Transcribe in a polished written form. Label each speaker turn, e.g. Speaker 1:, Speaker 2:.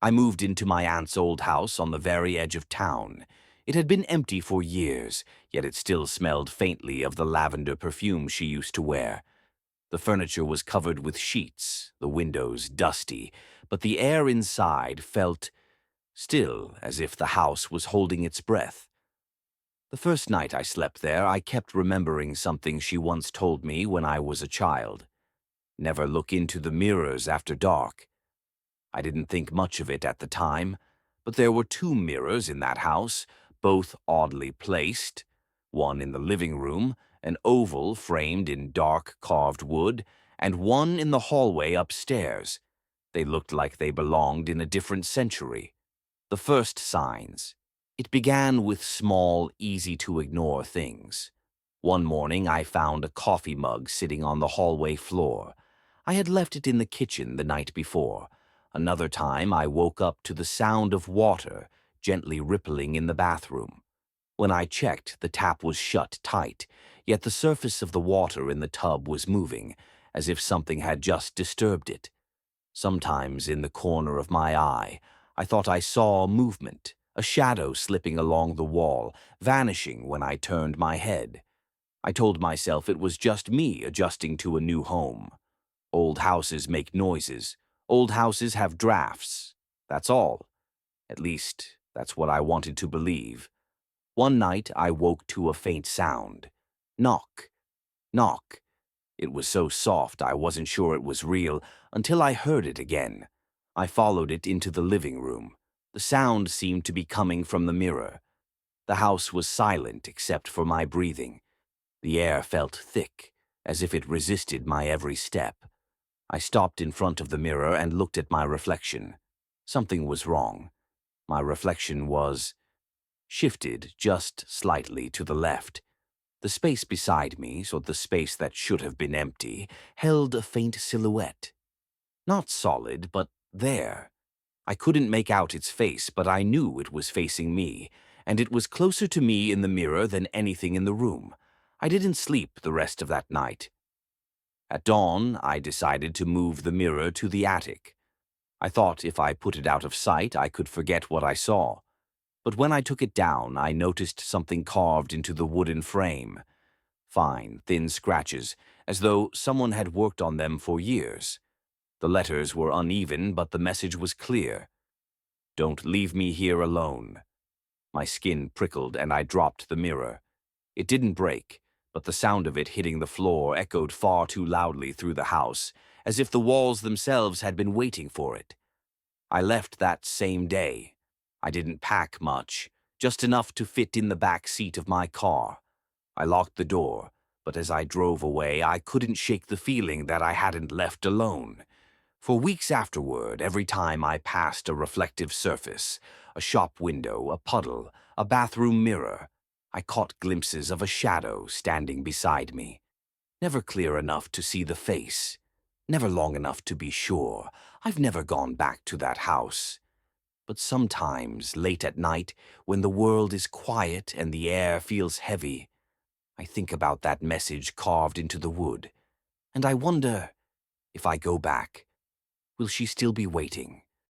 Speaker 1: I moved into my aunt's old house on the very edge of town. It had been empty for years, yet it still smelled faintly of the lavender perfume she used to wear. The furniture was covered with sheets, the windows dusty, but the air inside felt still, as if the house was holding its breath. The first night I slept there, I kept remembering something she once told me when I was a child. Never look into the mirrors after dark. I didn't think much of it at the time, but there were two mirrors in that house, both oddly placed. One in the living room, an oval framed in dark carved wood, and one in the hallway upstairs. They looked like they belonged in a different century. The first signs. It began with small, easy-to-ignore things. One morning I found a coffee mug sitting on the hallway floor. I had left it in the kitchen the night before. Another time I woke up to the sound of water gently rippling in the bathroom. When I checked, the tap was shut tight, yet the surface of the water in the tub was moving, as if something had just disturbed it. Sometimes in the corner of my eye, I thought I saw movement, a shadow slipping along the wall, vanishing when I turned my head. I told myself it was just me adjusting to a new home. Old houses make noises. Old houses have drafts. That's all. At least, that's what I wanted to believe. One night I woke to a faint sound. Knock. Knock. It was so soft I wasn't sure it was real until I heard it again. I followed it into the living room. The sound seemed to be coming from the mirror. The house was silent except for my breathing. The air felt thick, as if it resisted my every step. I stopped in front of the mirror and looked at my reflection. Something was wrong. My reflection was shifted just slightly to the left. The space beside me, so the space that should have been empty, held a faint silhouette. Not solid, but there. I couldn't make out its face, but I knew it was facing me, and it was closer to me in the mirror than anything in the room. I didn't sleep the rest of that night. At dawn, I decided to move the mirror to the attic. I thought if I put it out of sight, I could forget what I saw. But when I took it down, I noticed something carved into the wooden frame. Fine, thin scratches, as though someone had worked on them for years. The letters were uneven, but the message was clear. Don't leave me here alone. My skin prickled and I dropped the mirror. It didn't break, but the sound of it hitting the floor echoed far too loudly through the house, as if the walls themselves had been waiting for it. I left that same day. I didn't pack much, just enough to fit in the back seat of my car. I locked the door, but as I drove away, I couldn't shake the feeling that I hadn't left alone. For weeks afterward, every time I passed a reflective surface, a shop window, a puddle, a bathroom mirror, I caught glimpses of a shadow standing beside me. Never clear enough to see the face. Never long enough to be sure. I've never gone back to that house. But sometimes, late at night, when the world is quiet and the air feels heavy, I think about that message carved into the wood, and I wonder, if I go back, will she still be waiting?